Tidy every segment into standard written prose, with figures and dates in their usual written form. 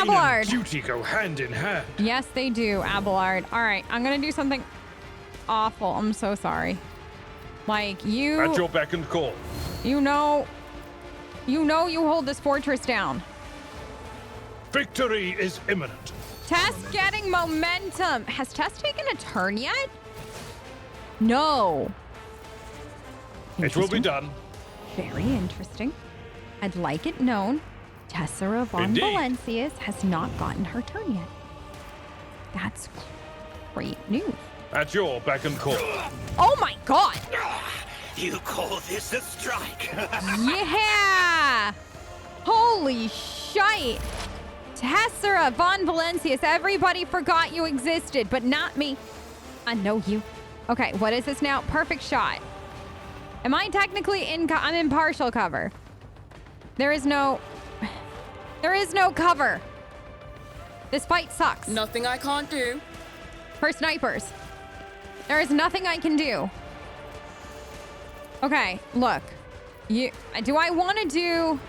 Abelard. Duty go hand in hand. Yes, they do, Abelard. All right, I'm gonna do something awful. I'm so sorry. Like, you... At your beck and call. You know you hold this fortress down. Victory is imminent. Tess getting momentum. Has Tess taken a turn yet? No. It will be done. Very interesting. I'd like it known, Tessera von Indeed. Valencius has not gotten her turn yet. That's great news. At your beck and call. Oh my god! You call this a strike? Yeah! Holy shite! Tessera von Valencius, everybody forgot you existed, but not me. I know you. Okay, what is this now? Perfect shot. Am I technically I'm in partial cover. There is no cover. This fight sucks. Nothing I can't do. For snipers. There is nothing I can do. Okay, look. Do I want to do...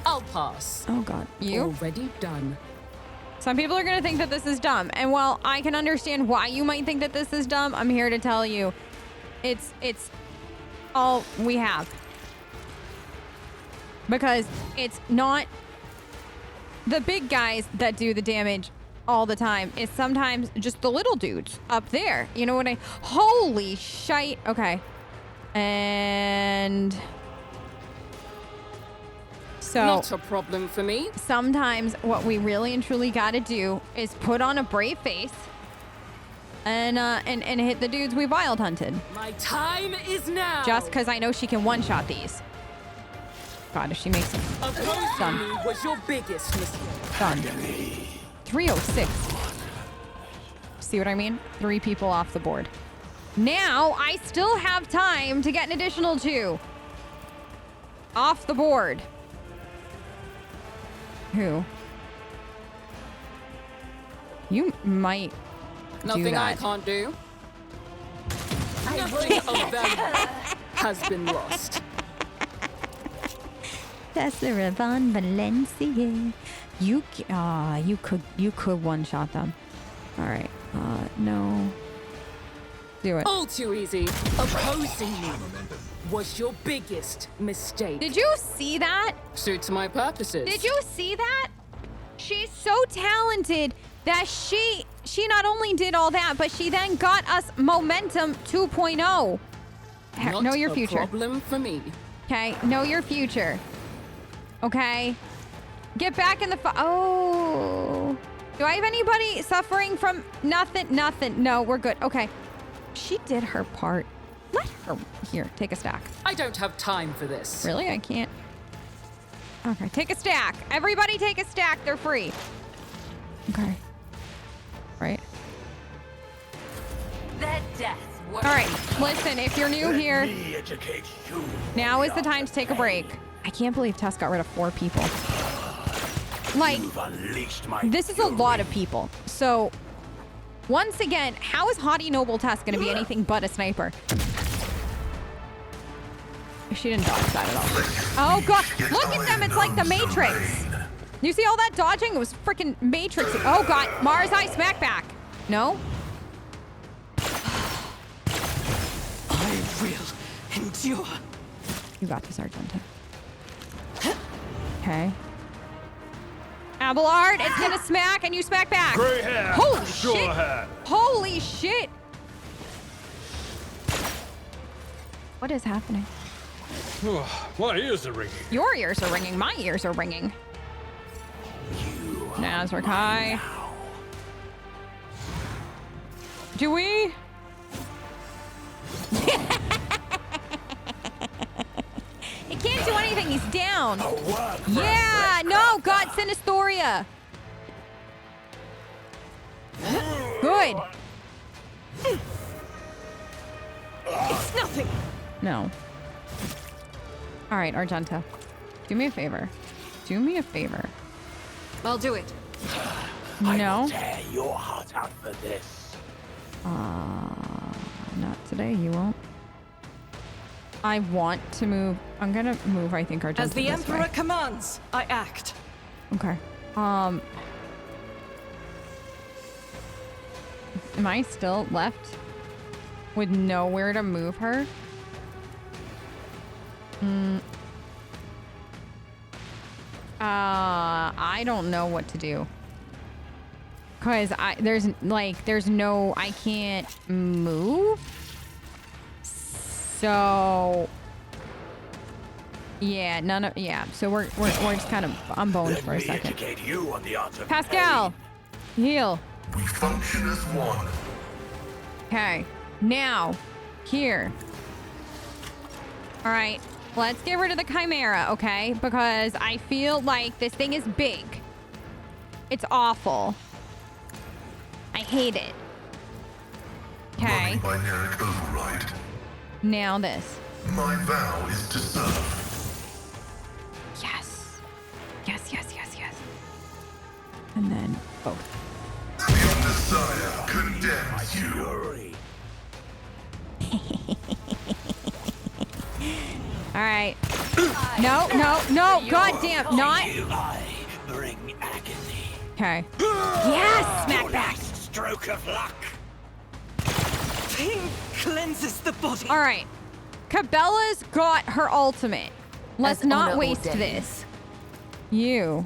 I'll pass. Oh god, you? Already done. Some people are going to think that this is dumb. And while I can understand why you might think that this is dumb, I'm here to tell you it's all we have. Because it's not the big guys that do the damage all the time. It's sometimes just the little dudes up there. You know what I... Holy shite. Okay. And... So... Not a problem for me. Sometimes what we really and truly gotta do is put on a brave face and hit the dudes we wild hunted. My time is now. Just because I know she can one-shot these. God, if she makes it. Opposing me was your biggest mistake. Done. 306. See what I mean? 3 people off the board. Now, I still have time to get an additional 2. Off the board. Who? You might do Nothing I that. can't do. Nothing of value has been lost. Tessera von Valencia. You could one-shot them. All right. No. Do it. All too easy. Opposing me was your biggest mistake. Did you see that? Suits my purposes. Did you see that? She's so talented that she not only did all that, but she then got us momentum 2.0. Know your future. Not a problem for me. Okay, know your future. Okay? Get back in the oh. Do I have anybody suffering from nothing? Nothing. No, we're good. Okay. She did her part. Let her... Here, take a stack. I don't have time for this. Really? I can't... Okay, take a stack. Everybody take a stack. They're free. Okay. Right. That death. All right, listen, if you're new here, now is the time to take a break. I can't believe Tess got rid of 4 people. Like, this is a lot of people. So, once again, how is Haughty Noble Tess going to be anything but a sniper? She didn't dodge that at all. Oh, God. Look at them. It's like the Matrix. You see all that dodging? It was freaking Matrix. Oh, God. Marazhai smack back. No? I will endure. You got this, Argenta. Okay. Abelard, it's gonna smack and you smack back. Grey hair. Holy sure shit. Hand. Holy shit. What is happening? My ears are ringing. Your ears are ringing. My ears are ringing. Marazhai. Do we? He can't do anything. He's down. Yeah. No. God, Sinistoria. Good. It's nothing. No. All right, Argenta. Do me a favor. Do me a favor. I'll do it. No. Tear your heart out for this. Not today. You won't. I want to move. I'm gonna move. I think Argenta. As the this Emperor way. commands, I act. Okay. Am I still left with nowhere to move her? I don't know what to do. Cause there's no, I can't move. So yeah, so we're just kind of on bones for a second. Educate you on the art of Pascal, heal. We function as one. Okay, now, here. All right, let's get rid of the Chimera, okay? Because I feel like this thing is big. It's awful. I hate it. Okay. Running binaric override. Now this. My vow is to serve. Yes. Yes. And then both. Your desire condemns you. fury. All right. No. God damn, not. You I bring agony. Okay. Yes, smack Your back. last stroke of luck. Ping cleanses the body. All right. Cabela's got her ultimate. Let's As not honor waste ordains. this. You.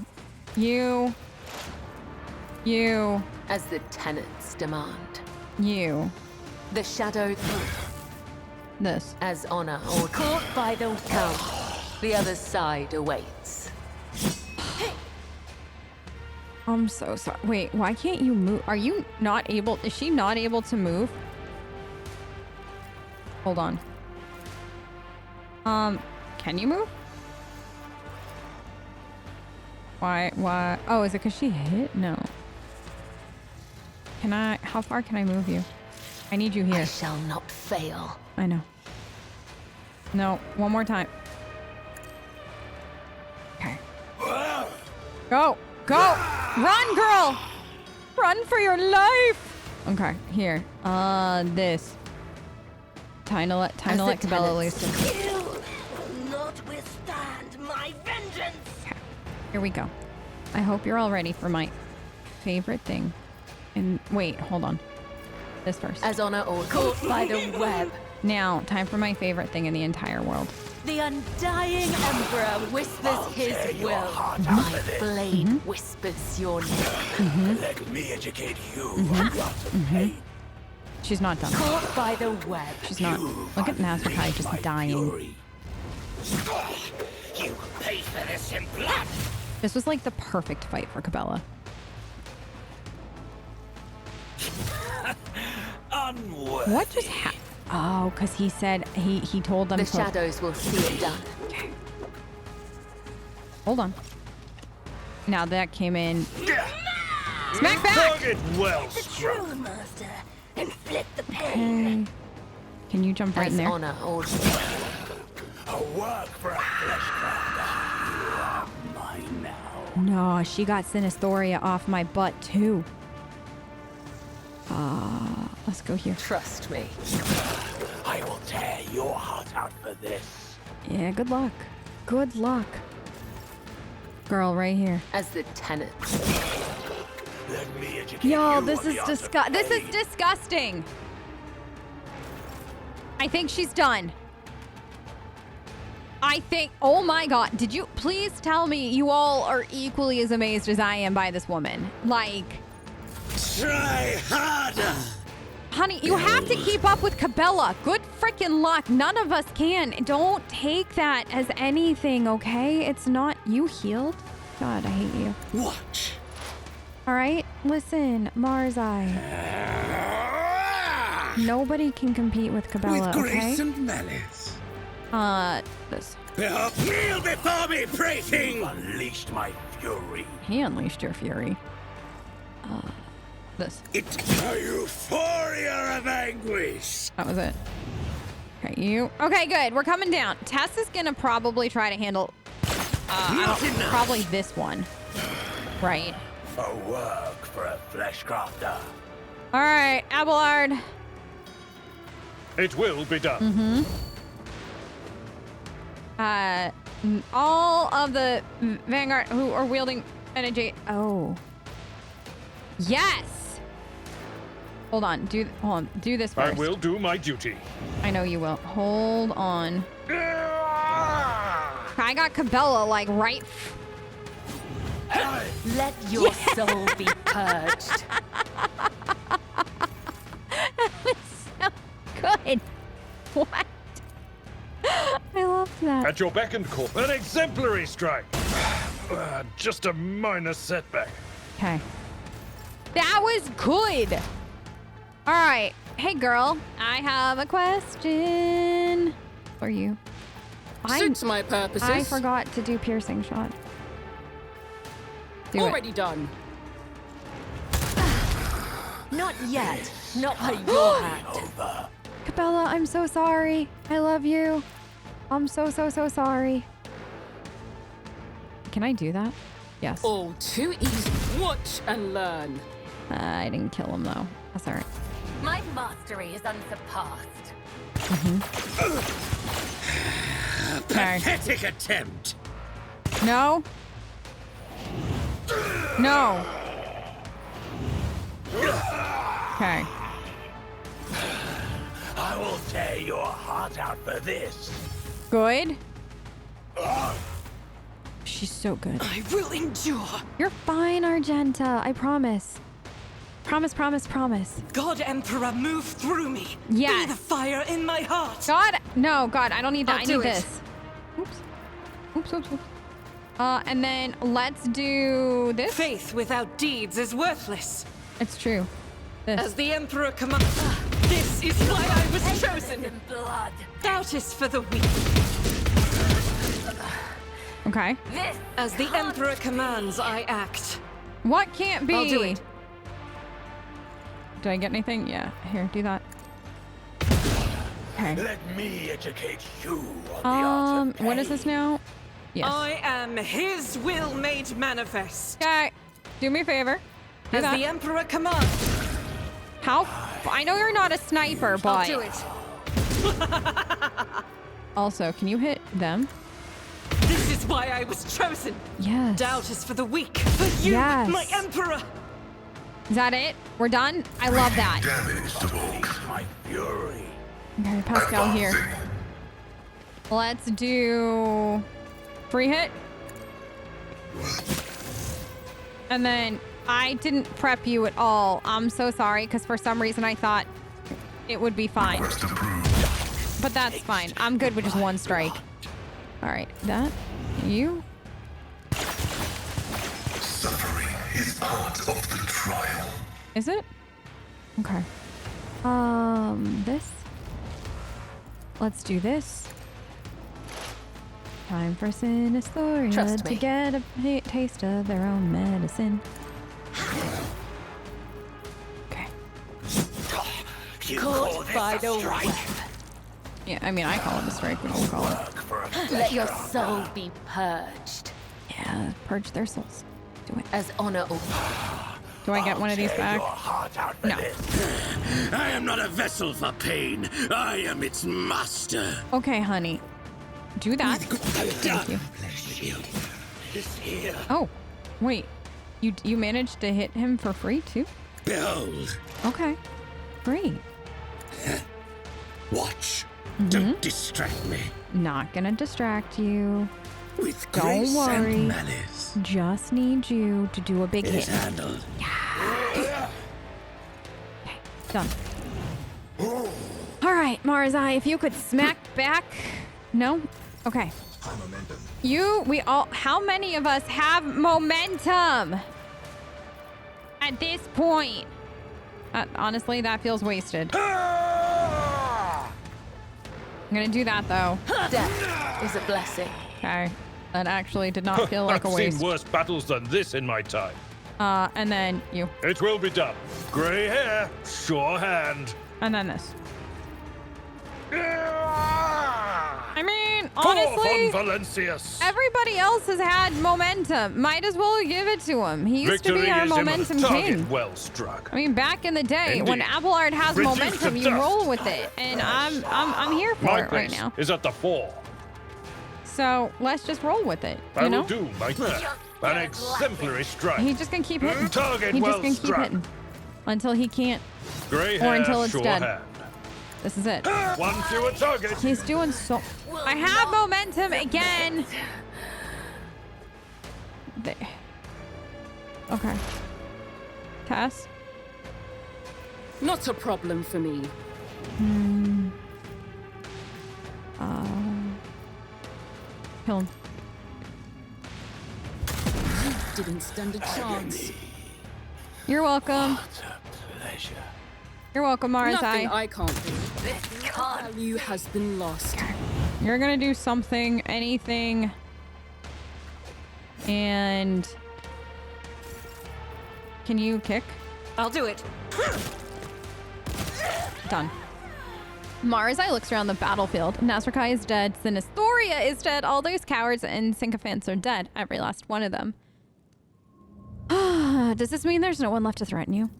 As the tenets demand. You. The shadow This. as honor or caught by the come. The other side awaits. I'm so sorry. Wait, why can't you move? Are you not able? Is she not able to move? Hold on. Can you move? Why? Oh, is it because she hit? No. Can I? How far can I move you? I need you I here. shall not fail. I know. No, one more time. Okay. Go! Run, girl! Run for your life! Okay, here. This. Time to let Cabela loose. You will not withstand my vengeance. Okay, here we go. I hope you're all ready for my favorite thing. And wait, hold on. This first. As honor or caught by the web. Now, time for my favorite thing in the entire world. The undying emperor whispers his your will. heart out My for this. blade whispers your name. Let me educate you on the art of pain. She's not done. Caught by the web. She's not. Look at Marazhai just My dying. fury. You will pay for this in blood. This was like the perfect fight for Cabela. Unworthy. What just happened? Oh, because he said he told them The to. shadows will see it done. Okay. Hold on. Now that came in. Smack back! Target well struck. True master. Inflict the pain. Okay. Can you jump right in As there? honor or A work for a flesh crafter. You are mine now. No, she got Sinistoria off my butt too. Let's go here. trust me. I will tear your heart out for this. Yeah, good luck. Good luck. Girl, right here. As the tenets. Let me educate Yo, you this on is the art of This is pain. disgusting. I think she's done. I think. Oh my God! Did you please tell me you all are equally as amazed as I am by this woman? Like, Try harder. honey, you have to keep up with Cabela. Good freaking luck. None of us can. Don't take that as anything, okay? It's not. You healed? God, I hate you. Watch. All right, listen, Marazhai. Nobody can compete with Cabela, okay? and malice. This. Kneel before me, prating. Unleashed my fury. He unleashed your fury. This. It's a euphoria of anguish. That was it. Okay, you. Okay, good. We're coming down. Tess is gonna probably try to handle. Probably this one. Right. A work for a flesh crafter. All right, Abelard. It will be done. All of the Vanguard who are wielding Energy. Oh. Yes. Hold on. Do this I first. will do my duty. I know you will. Hold on. I got Cabela like right. Let your soul be purged. So good. What? I love that. At your beck and call. An exemplary strike. Just a minor setback. Okay. That was good. All right. Hey, girl. I have a question for you. Suits my purposes. I forgot to do piercing shot. Do Already done. Not yet. Not by your hand. Cabela, I'm so sorry. I love you. I'm so sorry. Can I do that? Yes. All too easy. Watch and learn. I didn't kill him though. That's all right. My mastery is unsurpassed. Okay. Pathetic attempt. No. No. Okay. I will tear your heart out for this. Good. She's so good. I will endure. You're fine, Argenta. I promise. Promise, promise, promise. God Emperor, move through me. Yes. Be the fire in my heart. God, no, God, I don't need that. I'll I do need it. this. Oops. And then let's do this. Faith without deeds is worthless. It's true. This. As the Emperor commands, this is why I was chosen. In blood. Doubt is for the weak. Okay. This. As the Emperor commands, I act. What can't be? I'll do it. Did I get anything? Yeah. Here, do that. Okay. Let me educate you on the art of What is this pain. now? Yes. I am his will made manifest. Okay. Do me a favor. Do As that. the Emperor commands, How? I know you're not a sniper, I'll but do it. also, can you hit them? This is why I was chosen. Yes. Doubt is for the weak. For you, Yes. my Emperor. Is that it? We're done? I love that. Damage to bulk. My fury. Okay, Pascal here. Let's do free hit. And then I didn't prep you at all. I'm so sorry, because for some reason I thought it would be fine. Quest approved. But that's fine. I'm good with just one strike. All right, that, you. Suffering is part of the trial. Is it? Okay. This. Let's do this. Time for Sinistoria Trust to me. get a taste of their own medicine. Okay. You Caught call this by a the strike? Yeah, I mean, I call it a strike. We don't call it. Work for a Let your flesh soul be purged. Yeah, purge their souls. Do it. As honor. Do I get one of these tear back? your heart out for No. this. I am not a vessel for pain. I am its master. Okay, honey. Do that. Thank you. This here. Oh, wait. You managed to hit him for free too? Behold, Okay. Great. watch. Don't distract me. Not gonna distract you. With Don't grace worry. and malice. Just need you to do a big It is hit. handled. Done. All right, Marazhai, if you could smack back. No? Okay. How many of us have momentum at this point? Honestly, that feels wasted. I'm gonna do that though. Death is a blessing. Okay. That actually did not feel like a I've waste. seen worse battles than this in my time. And then you. It will be done. Grey hair, sure hand. And then this. I mean, For honestly, von Valencius. everybody else has had momentum. Might as well give it to him. He used to Victory be our is momentum imminent. Target king. well struck. I mean, back in the day, when Indeed. Abelard has Reduce momentum, to you dust. roll with it, and I'm here for My it right place now. is at the fore. So let's just roll with it. I You know? will do my best. An exemplary strike. He's just gonna keep hitting. Target He's well just gonna keep struck. hitting until he can't. Grey or hair, until it's sure dead. hand. This is it. One fewer target. He's doing so. I have momentum again. There. Okay. Tess. Not a problem for me. Kill him. Didn't stand a chance. You're welcome. What a pleasure. You're welcome, Nothing Marazhai. I can't do. Value has been lost. You're gonna do something, anything, and can you kick? I'll do it. Done. Marazhai looks around the battlefield. Nazrakai is dead. Sinisthoria is dead. All those cowards and sycophants are dead. Every last one of them. Does this mean there's no one left to threaten you?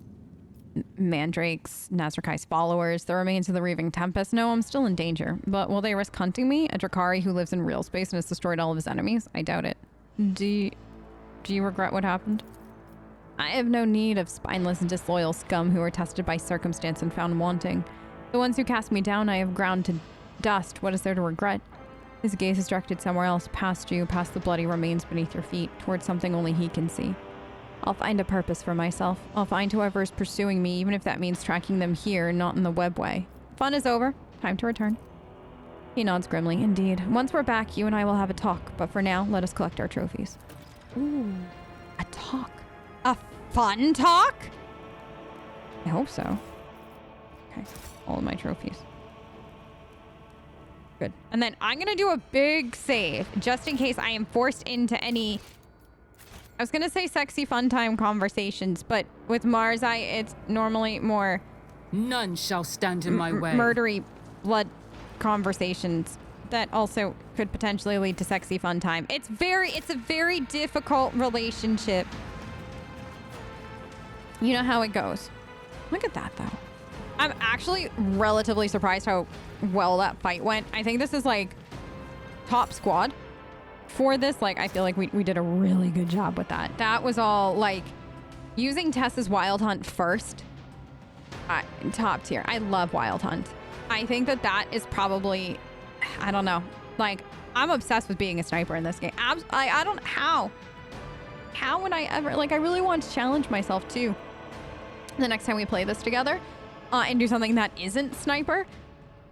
Mandrakes, Nazrakai's followers, the remains of the Reaving Tempest. No, I'm still in danger. But will they risk hunting me? A Drakari who lives in real space and has destroyed all of his enemies? I doubt it. Do you regret what happened? I have no need of spineless and disloyal scum who are tested by circumstance and found wanting. The ones who cast me down I have ground to dust. What is there to regret? His gaze is directed somewhere else, past you, past the bloody remains beneath your feet, towards something only he can see. I'll find a purpose for myself. I'll find whoever is pursuing me, even if that means tracking them here, not in the webway. Fun is over. Time to return. He nods grimly. Indeed. Once we're back, you and I will have a talk, but for now, let us collect our trophies. Ooh. A talk. A fun talk? I hope so. Okay. All of my trophies. Good. And then I'm going to do a big save, just in case I am forced into any... I was going to say sexy fun time conversations, but with Marazhai, it's normally more... None shall stand in my way. Murdery blood conversations that also could potentially lead to sexy fun time. It's a very difficult relationship. You know how it goes. Look at that, though. I'm actually relatively surprised how well that fight went. I think this is like top squad for this. Like, I feel like we did a really good job with that. That was all like using Tess's Wild Hunt first. Top tier. I love Wild Hunt. I think that is probably, I don't know. Like, I'm obsessed with being a sniper in this game. I don't, how would I ever, like, I really want to challenge myself too. The next time we play this together. And do something that isn't sniper.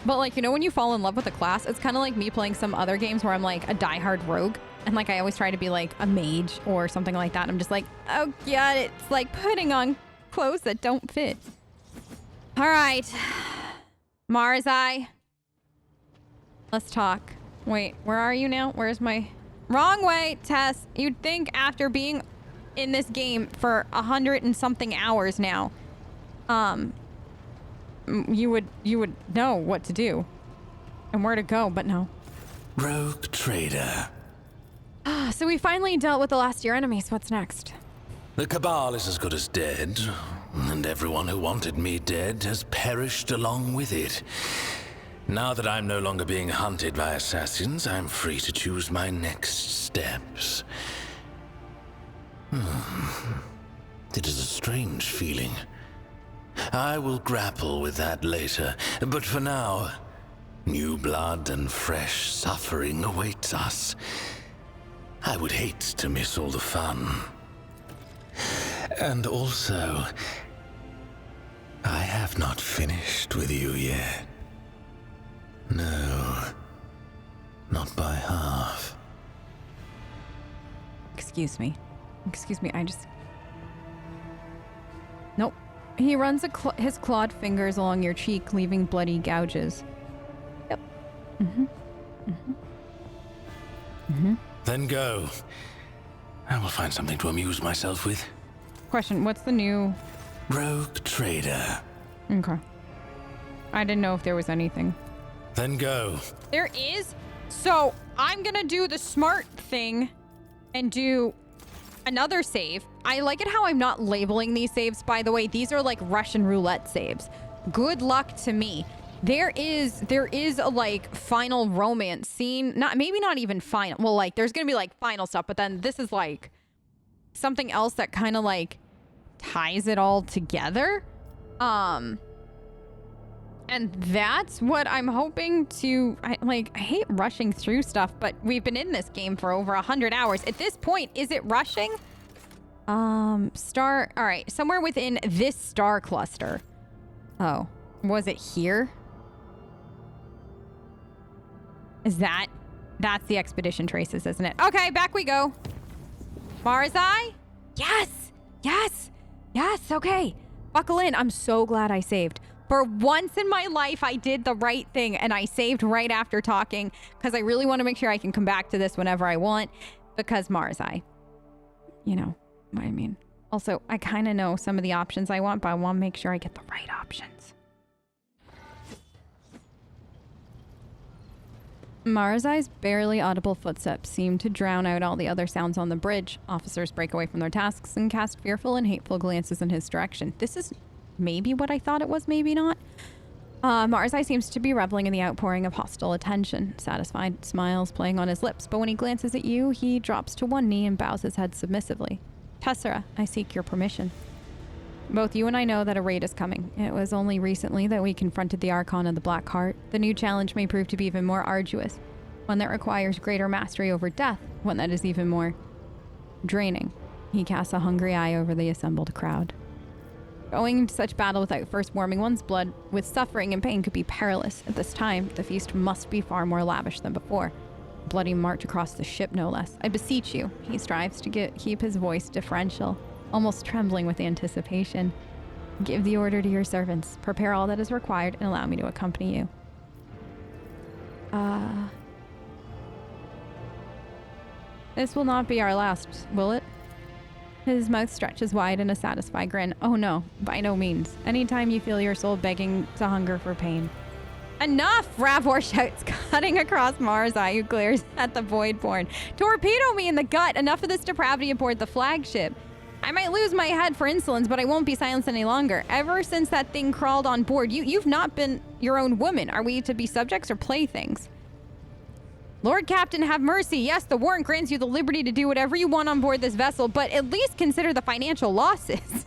But like, you know, when you fall in love with a class, it's kind of like me playing some other games where I'm like a diehard rogue. And like, I always try to be like a mage or something like that. And I'm just like, oh yeah, it's like putting on clothes that don't fit. All right. Marazhai. Let's talk. Wait, where are you now? Where's my... Wrong way, Tess. You'd think after being in this game for 100 and something hours now, you would know what to do and where to go, but no. Rogue trader. So we finally dealt with the last year enemies. What's next? The Cabal is as good as dead, and everyone who wanted me dead has perished along with it. Now that I'm no longer being hunted by assassins, I'm free to choose my next steps. It is a strange feeling. I will grapple with that later, but for now, new blood and fresh suffering awaits us. I would hate to miss all the fun. And also, I have not finished with you yet. No, not by half. Excuse me, I just... Nope. He runs his clawed fingers along your cheek, leaving bloody gouges. Yep. Then go. I will find something to amuse myself with. Question, what's the new... Rogue trader. Okay. I didn't know if there was anything. Then go. There is? So, I'm gonna do the smart thing and do another save. I like it how I'm not labeling these saves, by the way. These are like Russian roulette saves. Good luck to me. There is a like final romance scene. Maybe not even final. Well, like there's gonna be like final stuff, but then this is like something else that kind of like ties it all together. And that's what I'm hoping to. I hate rushing through stuff, but we've been in this game for over 100 hours. At this point, is it rushing? Star. All right, somewhere within this star cluster. Oh, was it here? That's the expedition traces, isn't it? Okay, back we go. Marazhai? Yes, okay. Buckle in. I'm so glad I saved. For once in my life, I did the right thing, and I saved right after talking, because I really want to make sure I can come back to this whenever I want, because Marazhai. You know what I mean. Also, I kind of know some of the options I want, but I want to make sure I get the right options. Marazhai's barely audible footsteps seem to drown out all the other sounds on the bridge. Officers break away from their tasks and cast fearful and hateful glances in his direction. This is maybe what I thought it was, maybe not. Marazhai seems to be reveling in the outpouring of hostile attention. Satisfied, smiles playing on his lips, but when he glances at you, he drops to one knee and bows his head submissively. Tessera, I seek your permission. Both you and I know that a raid is coming. It was only recently that we confronted the Archon of the Black Heart. The new challenge may prove to be even more arduous, one that requires greater mastery over death, one that is even more draining. He casts a hungry eye over the assembled crowd. Going into such battle without first warming one's blood with suffering and pain could be perilous. At this time, the feast must be far more lavish than before. A bloody march across the ship, no less. I beseech you. He strives to keep his voice deferential, almost trembling with anticipation. Give the order to your servants. Prepare all that is required and allow me to accompany you. This will not be our last, will it? His mouth stretches wide in a satisfied grin. Oh no, by no means. Anytime you feel your soul begging to hunger for pain. Enough! Ravor shouts, cutting across Marazhai, who glares at the Voidborn. Torpedo me in the gut! Enough of this depravity aboard the flagship. I might lose my head for insolence, but I won't be silenced any longer. Ever since that thing crawled on board, you've not been your own woman. Are we to be subjects or playthings? Lord Captain, have mercy. Yes, the warrant grants you the liberty to do whatever you want on board this vessel, but at least consider the financial losses.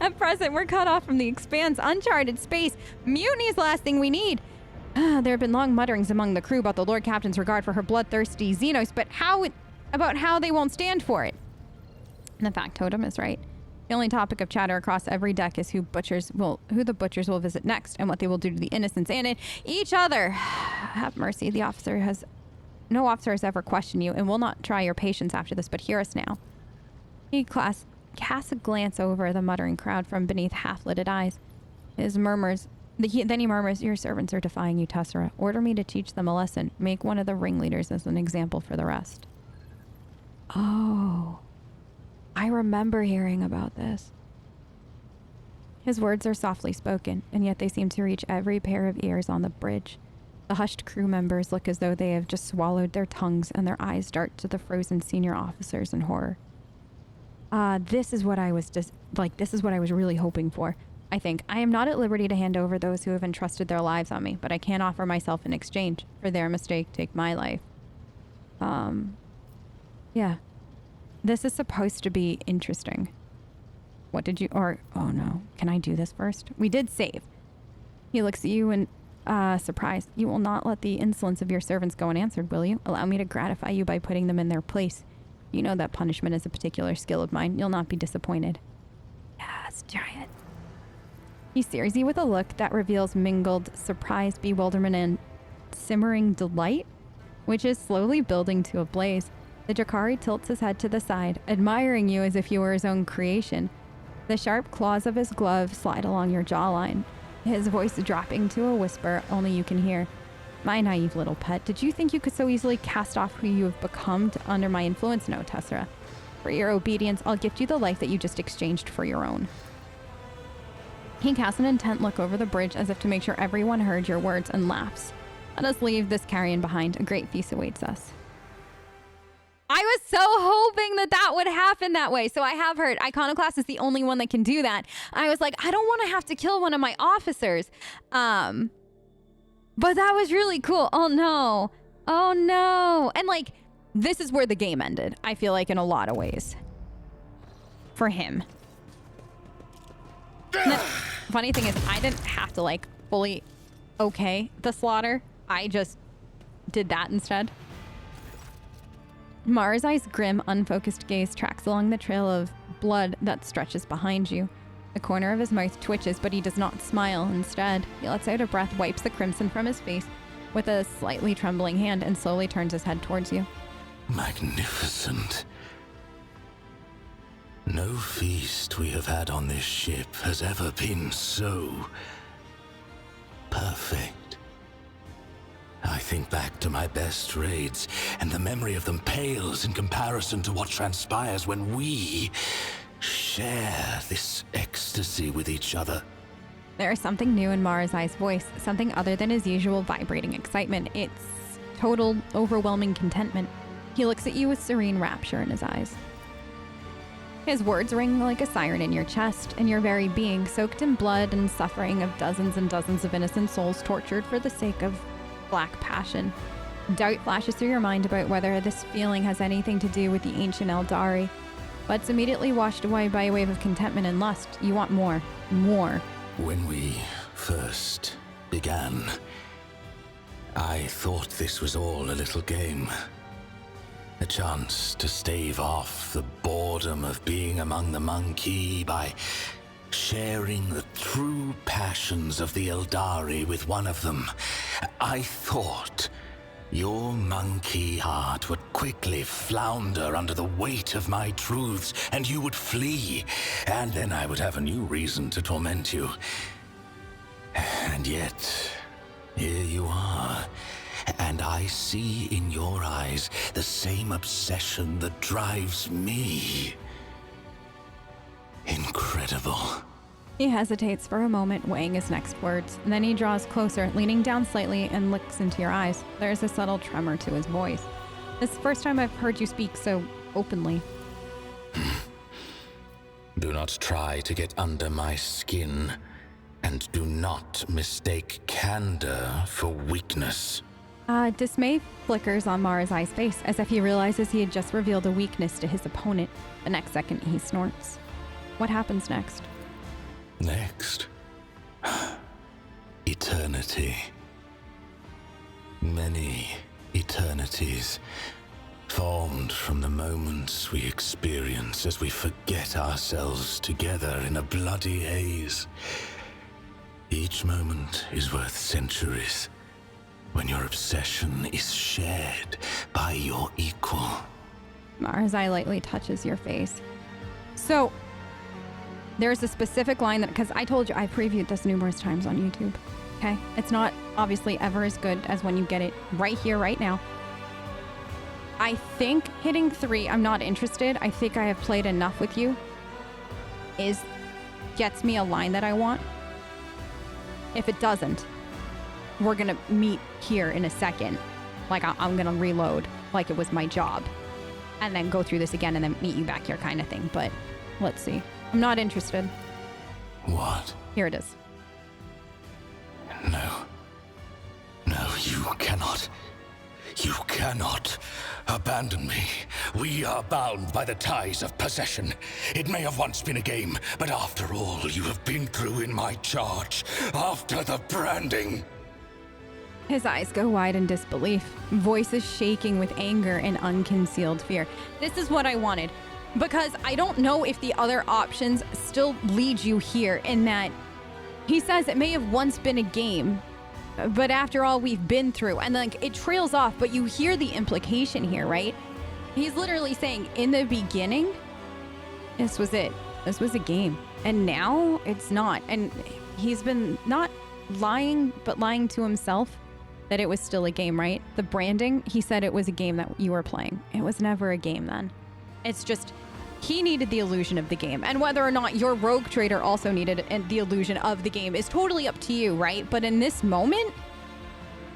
At present, we're cut off from the Expanse, uncharted space. Mutiny is the last thing we need. There have been long mutterings among the crew about the Lord Captain's regard for her bloodthirsty Xenos, but how they won't stand for it? And the factotum is right. The only topic of chatter across every deck is who the butchers will visit next and what they will do to the innocents and each other. Have mercy. No officer has ever questioned you and will not try your patience after this, but hear us now. He casts a glance over the muttering crowd from beneath half-lidded eyes. Then he murmurs, your servants are defying you, Tessera. Order me to teach them a lesson. Make one of the ringleaders as an example for the rest. Oh, I remember hearing about this. His words are softly spoken, and yet they seem to reach every pair of ears on the bridge. The hushed crew members look as though they have just swallowed their tongues, and their eyes dart to the frozen senior officers in horror. This is what I was really hoping for. I think I am not at liberty to hand over those who have entrusted their lives on me, but I can offer myself in exchange. For their mistake, take my life. Yeah. This is supposed to be interesting. Oh no. Can I do this first? We did save. He looks at you in surprise. You will not let the insolence of your servants go unanswered, will you? Allow me to gratify you by putting them in their place. You know that punishment is a particular skill of mine. You'll not be disappointed. Yes, giant. He stares you with a look that reveals mingled surprise, bewilderment, and simmering delight, which is slowly building to a blaze. The Jakari tilts his head to the side, admiring you as if you were his own creation. The sharp claws of his glove slide along your jawline, his voice dropping to a whisper only you can hear. My naive little pet, did you think you could so easily cast off who you have become under my influence? No, Tessera. For your obedience, I'll gift you the life that you just exchanged for your own. He casts an intent look over the bridge as if to make sure everyone heard your words and laughs. Let us leave this carrion behind. A great feast awaits us. I was so hoping that that would happen that way. So I have heard Iconoclast is the only one that can do that. I was like, I don't want to have to kill one of my officers. But that was really cool. Oh no. Oh no. And like, this is where the game ended, I feel like, in a lot of ways. For him. And the funny thing is, I didn't have to like fully okay the slaughter. I just did that instead. Marazhai's grim, unfocused gaze tracks along the trail of blood that stretches behind you. The corner of his mouth twitches, but he does not smile. Instead, he lets out a breath, wipes the crimson from his face with a slightly trembling hand, and slowly turns his head towards you. Magnificent. No feast we have had on this ship has ever been so perfect. I think back to my best raids, and the memory of them pales in comparison to what transpires when we share this ecstasy with each other. There is something new in Marazhai's voice, something other than his usual vibrating excitement. It's total, overwhelming contentment. He looks at you with serene rapture in his eyes. His words ring like a siren in your chest, and your very being, soaked in blood and suffering of dozens and dozens of innocent souls tortured for the sake of black passion. Doubt flashes through your mind about whether this feeling has anything to do with the ancient Eldari, but it's immediately washed away by a wave of contentment and lust. You want more. More. When we first began, I thought this was all a little game. A chance to stave off the boredom of being among the monkey by sharing the true passions of the Eldari with one of them. I thought your monkey heart would quickly flounder under the weight of my truths, and you would flee, and then I would have a new reason to torment you. And yet, here you are, and I see in your eyes the same obsession that drives me. Incredible. He hesitates for a moment, weighing his next words. And then he draws closer, leaning down slightly, and looks into your eyes. There's a subtle tremor to his voice. This is the first time I've heard you speak so openly. Do not try to get under my skin, and do not mistake candor for weakness. Dismay flickers on Marazhai's face, as if he realizes he had just revealed a weakness to his opponent. The next second, he snorts. What happens next? Next, eternity. Many eternities, formed from the moments we experience as we forget ourselves together in a bloody haze. Each moment is worth centuries when your obsession is shared by your equal. Marazhai lightly touches your face. So, there's a specific line that, because I told you, I previewed this numerous times on YouTube, okay? It's not obviously ever as good as when you get it right here, right now. I think hitting 3, I'm not interested. I think I have played enough with you, gets me a line that I want. If it doesn't, we're gonna meet here in a second. Like, I'm gonna reload like it was my job, and then go through this again and then meet you back here kind of thing. But let's see. I'm not interested. What? Here it is. No. No, you cannot. You cannot abandon me. We are bound by the ties of possession. It may have once been a game, but after all you have been through in my charge, after the branding. His eyes go wide in disbelief, voices shaking with anger and unconcealed fear. This is what I wanted, because I don't know if the other options still lead you here, in that he says it may have once been a game, but after all we've been through, and like it trails off, but you hear the implication here, right? He's literally saying in the beginning, this was it. This was a game. And now it's not. And he's been not lying, but lying to himself that it was still a game, right? The branding, he said it was a game that you were playing. It was never a game then. It's just, he needed the illusion of the game. And whether or not your rogue trader also needed the illusion of the game is totally up to you, right? But in this moment,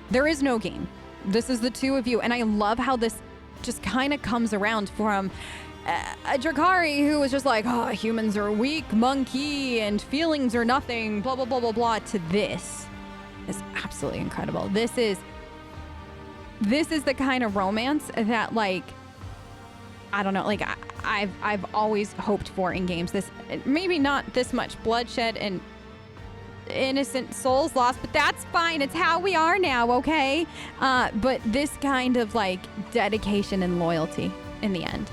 there is no game. This is the two of you. And I love how this just kind of comes around from a Drakari who was just like, oh, humans are weak, monkey, and feelings are nothing, blah, blah, blah, blah, blah, to this. Is absolutely incredible. This is the kind of romance that, like, I don't know, like, I've always hoped for in games. This, maybe not this much bloodshed and innocent souls lost, but that's fine. It's how we are now, okay? But this kind of, like, dedication and loyalty in the end.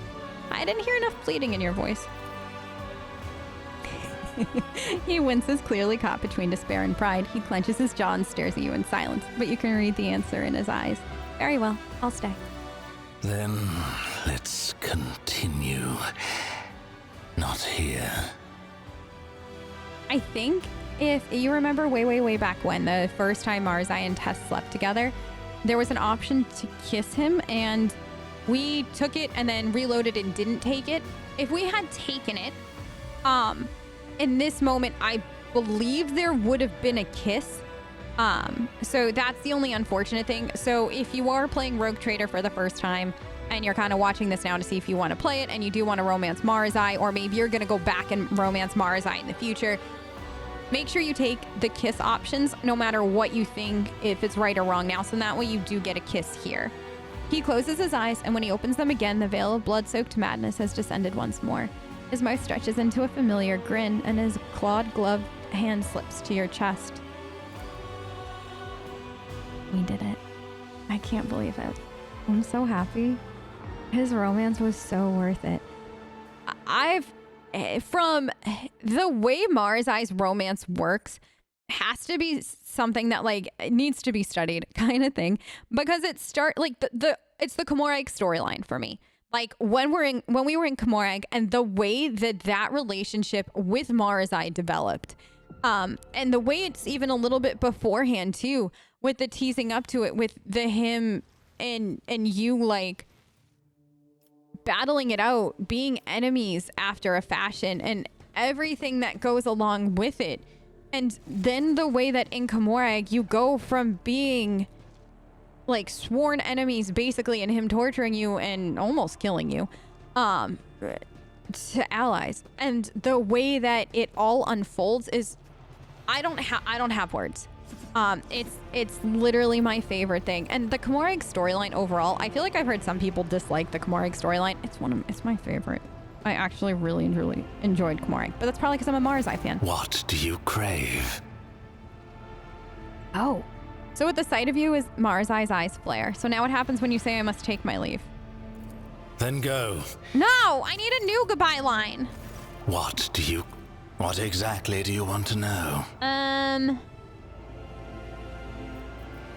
I didn't hear enough pleading in your voice. He winces, clearly caught between despair and pride. He clenches his jaw and stares at you in silence, but you can read the answer in his eyes. Very well, I'll stay. Then let's continue. Not here. I think if you remember way back when, the first time Marazhai and Tess slept together, there was an option to kiss him, and we took it and then reloaded and didn't take it. If we had taken it, in this moment, I believe there would have been a kiss. So that's the only unfortunate thing. So if you are playing Rogue Trader for the first time and you're kind of watching this now to see if you want to play it and you do want to romance Marazhai, or maybe you're going to go back and romance Marazhai in the future, make sure you take the kiss options no matter what you think, if it's right or wrong now, so that way you do get a kiss here. He closes his eyes, and when he opens them again, the veil of blood-soaked madness has descended once more. His mouth stretches into a familiar grin, and his clawed, gloved hand slips to your chest. We did it. I can't believe it. I'm so happy. His romance was so worth it. From the way Marazhai's romance works, has to be something that, like, needs to be studied kind of thing, because it's the Komorag storyline for me. Like, when we were in Komorag, and the way that relationship with Marazhai developed, and the way it's even a little bit beforehand too, with the teasing up to it, with the him and you, like, battling it out, being enemies after a fashion, and everything that goes along with it. And then the way that in Komorag you go from being, like, sworn enemies basically, and him torturing you and almost killing you, to allies. And the way that it all unfolds is, I don't have words. It's literally my favorite thing. And the Komorag storyline overall, I feel like I've heard some people dislike the Komorag storyline. It's my favorite. I actually really enjoyed Komorag, but that's probably because I'm a Marazhai fan. What do you crave? Oh. So at the sight of you is Marazhai's eyes flare. So now what happens when you say I must take my leave? Then go. No, I need a new goodbye line. What exactly do you want to know?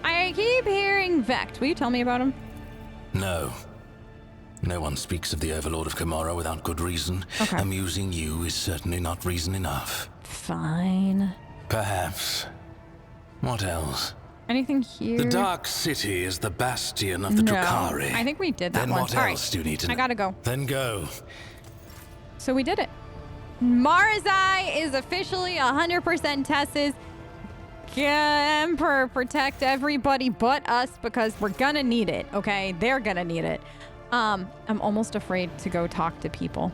I keep hearing Vect. Will you tell me about him? No. No one speaks of the Overlord of Komorra without good reason. Okay. Amusing you is certainly not reason enough. Fine. Perhaps. What else? Anything here? The Dark City is the bastion of the Drukhari. I think we did that then once. What All else right. do you need to know? I gotta go. Then go. So we did it. Marazhai is officially 100% Tess's. Emperor, protect everybody but us, because we're gonna need it, okay? They're gonna need it. I'm almost afraid to go talk to people.